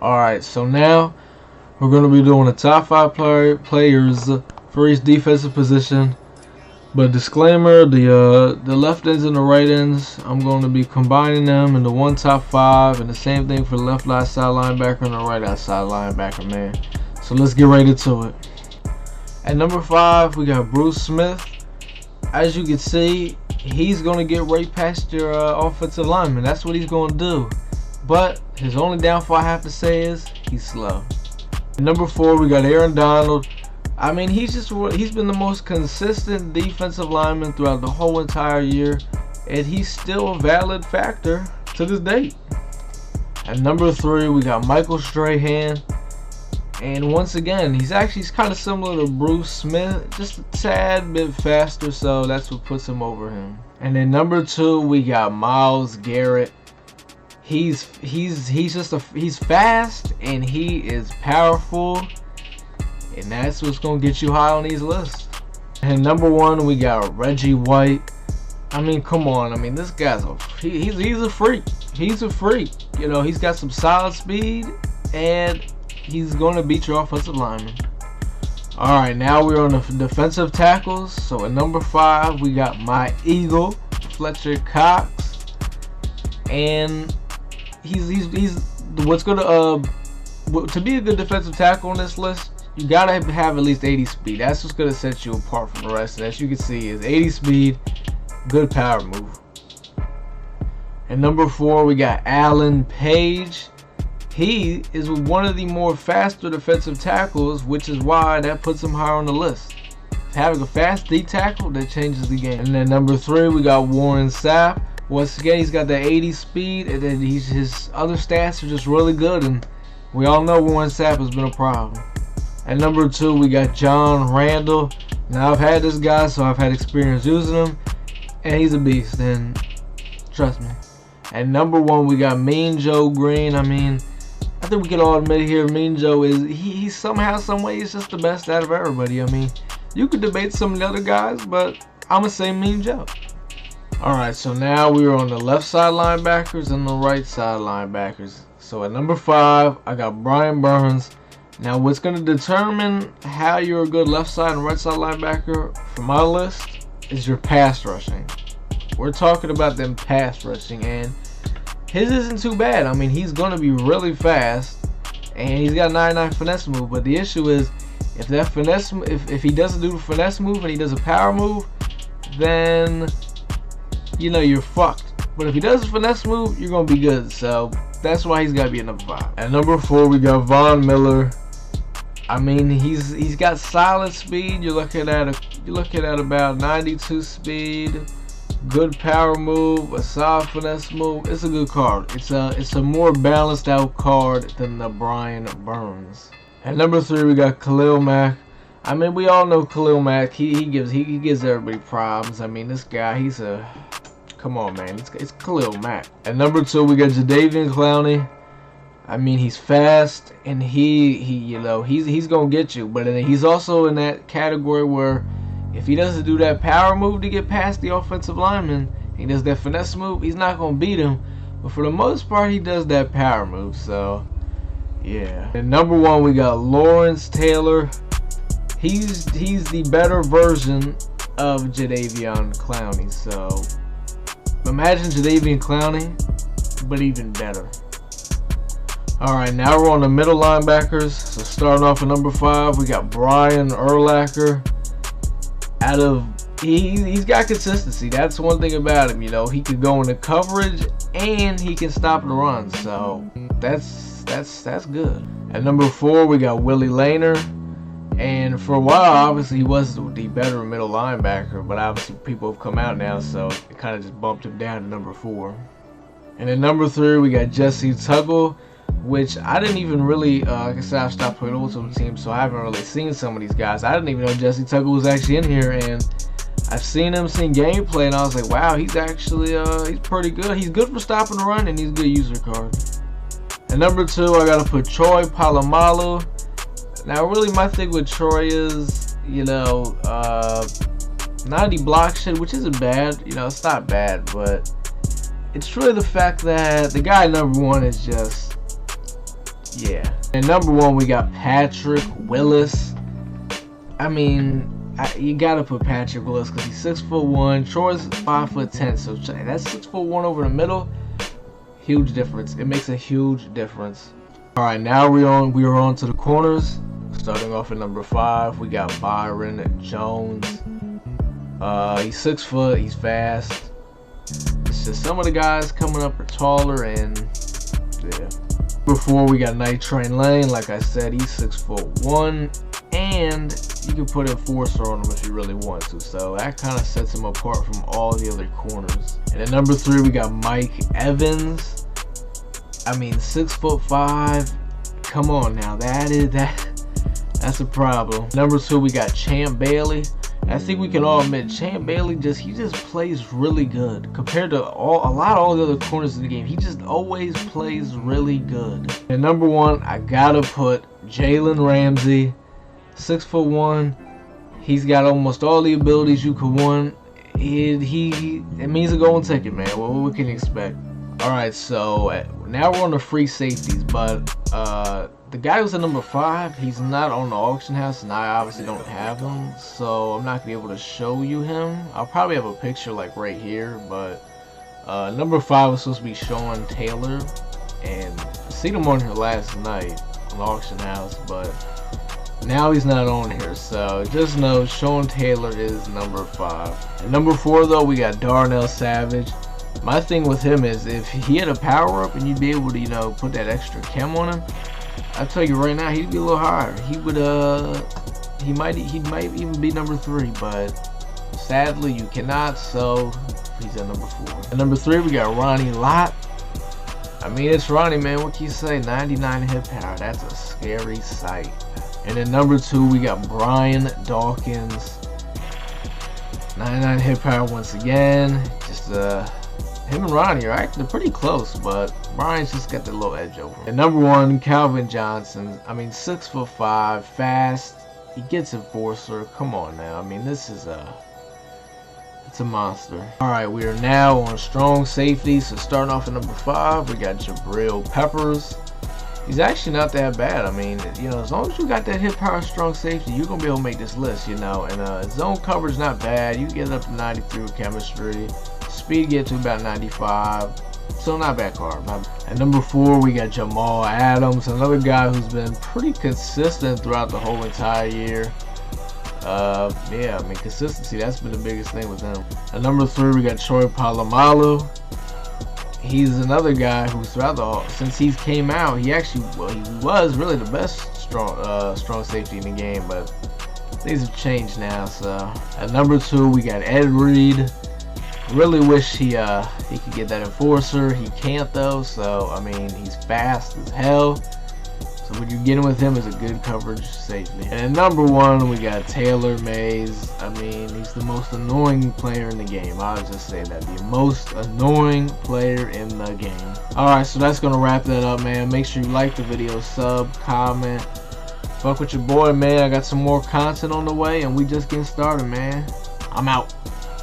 Alright, so now we're going to be doing the top 5 players for each defensive position. But disclaimer, the left ends and the right ends, I'm going to be combining them into one top 5, and the same thing for the left outside linebacker and the right outside linebacker, man. So let's get right into it. At number 5, we got Bruce Smith. As you can see, he's going to get right past your offensive lineman. That's what he's going to do. But his only downfall, I have to say, is he's slow. At number 4, we got Aaron Donald. I mean, he's been the most consistent defensive lineman throughout the whole entire year, and he's still a valid factor to this date. At number 3, we got Michael Strahan. And once again, he's kind of similar to Bruce Smith, just a tad bit faster, so that's what puts him over him. And then number 2, we got Myles Garrett. He's fast and he is powerful, and that's what's gonna get you high on these lists. And number 1, we got Reggie White. I mean, come on. I mean, this guy's he's a freak. He's a freak. You know, he's got some solid speed, and he's gonna beat your offensive lineman. All right, now we're on the defensive tackles. So at number 5, we got my Eagle, Fletcher Cox, and he's what's gonna to be a good defensive tackle on this list, you gotta have at least 80 speed. That's what's gonna set you apart from the rest. And as you can see, is 80 speed, good power move. And number 4, we got Alan Page. He is one of the more faster defensive tackles, which is why that puts him higher on the list. Having a fast D tackle, that changes the game. And then number 3, we got Warren Sapp. Once again, he's got that 80 speed, and then his other stats are just really good, and we all know Warren Sapp has been a problem. At number 2, we got John Randle. Now, I've had this guy, so I've had experience using him, and he's a beast, and trust me. At number 1, we got Mean Joe Green. I mean, I think we can all admit here, Mean Joe he's somehow, some way, he's just the best out of everybody. I mean, you could debate some of the other guys, but I'm going to say Mean Joe. Alright, so now we are on the left side linebackers and the right side linebackers. So at number 5, I got Brian Burns. Now what's going to determine how you're a good left side and right side linebacker for my list is your pass rushing. We're talking about them pass rushing, and his isn't too bad. I mean, he's going to be really fast, and he's got a 99 finesse move. But the issue is, if that finesse, if he doesn't do the finesse move and he does a power move, then you know you're fucked. But if he does a finesse move, you're gonna be good. So that's why he's gotta be at number 5. At number 4, we got Von Miller. I mean, he's got solid speed. You're looking at about 92 speed, good power move, a solid finesse move. It's a good card. It's a more balanced out card than the Brian Burns. At number 3, we got Khalil Mack. I mean, we all know Khalil Mack. He gives everybody problems. I mean, this guy, come on, man. It's Khalil Mack. At number 2, we got Jadeveon Clowney. I mean, he's fast, and he's gonna get you. But he's also in that category where if he doesn't do that power move to get past the offensive lineman, he does that finesse move, he's not gonna beat him. But for the most part, he does that power move. So yeah. At number 1, we got Lawrence Taylor. He's the better version of Jadeveon Clowney. So imagine Jadeveon Clowney, but even better. Alright, now we're on the middle linebackers. So starting off at number 5, we got BrianUrlacher. He's got consistency. That's one thing about him. You know, he could go into coverage and he can stop the run. So that's good. At number 4, we got Willie Laner. And for a while, obviously, he was the better middle linebacker, but obviously people have come out now, so it kind of just bumped him down to number 4. And at number 3, we got Jesse Tuggle, which I didn't even really, like I said, I stopped playing Ultimate Team, so I haven't really seen some of these guys. I didn't even know Jesse Tuggle was actually in here, and I've seen gameplay, and I was like, wow, he's actually, he's pretty good. He's good for stopping the run, and he's a good user card. At number 2, I got to put Troy Polamalu. Now, really, my thing with Troy is, 90 block shit, which isn't bad. It's not bad, but it's really the fact that the guy number 1 is just Yeah. And number 1, we got Patrick Willis. I mean, you gotta put Patrick Willis because he's 6'1". Troy's 5'10", so that's 6'1" over the middle. Huge difference. It makes a huge difference. All right, now we are on to the corners. Starting off at number 5, we got Byron Jones. He's 6 foot. He's fast. It's just some of the guys coming up are taller, and yeah. Before we got Night Train Lane. Like I said, he's 6'1", and you can put enforcer on him if you really want to. So that kind of sets him apart from all the other corners. And at number 3, we got Mike Evans. I mean, 6'5". Come on now, that's a problem. Number 2, we got Champ Bailey. I think we can all admit Champ Bailey he just plays really good compared to a lot of all the other corners in the game. He just always plays really good. And number 1, I gotta put Jalen Ramsey, 6'1". He's got almost all the abilities you could want. It means a golden ticket, man. What can you expect? All right, so now we're on the free safeties, but the guy who's at number 5, he's not on the auction house, and I obviously don't have him, so I'm not gonna be able to show you him. I'll probably have a picture like right here, but number 5 was supposed to be Sean Taylor, and I seen him on here last night on the auction house, but now he's not on here, so just know Sean Taylor is number 5. And number 4, though, we got Darnell Savage. My thing with him is if he had a power up and you'd be able to, you know, put that extra chem on him, I tell you right now, he'd be a little higher. He would, he might even be number 3, but sadly you cannot. So he's at number 4. At number 3, we got Ronnie Lott. I mean, it's Ronnie, man. What can you say? 99 hit power. That's a scary sight. And at number 2, we got Brian Dawkins. 99 hit power once again. Just him and Ronnie are actually pretty close, but Brian's just got the little edge over him. And number 1, Calvin Johnson. I mean, 6'5", fast. He gets enforcer. Come on now. I mean, this is it's a monster. All right, we are now on strong safety. So starting off at number 5, we got Jabril Peppers. He's actually not that bad. I mean, you know, as long as you got that hit power strong safety, you're gonna be able to make this list, you know. And zone coverage not bad. You can get up to 93 with chemistry. Speed get to about 95. So not bad card. At number 4, we got Jamal Adams, another guy who's been pretty consistent throughout the whole entire year. Yeah, I mean, consistency, that's been the biggest thing with him. At number 3, we got Troy Polamalu. He's another guy who's since he's came out, he was really the best strong safety in the game, but things have changed now. So at number 2, we got Ed Reed. Really wish he could get that enforcer. He can't though. So I mean, he's fast as hell. So what you're getting with him is a good coverage safety. And at number 1, we got Taylor Mays. I mean, he's the most annoying player in the game. I'll just say that, the most annoying player in the game. Alright, so that's gonna wrap that up, man. Make sure you like the video, sub, comment, fuck with your boy, man. I got some more content on the way, and we just getting started, man. I'm out.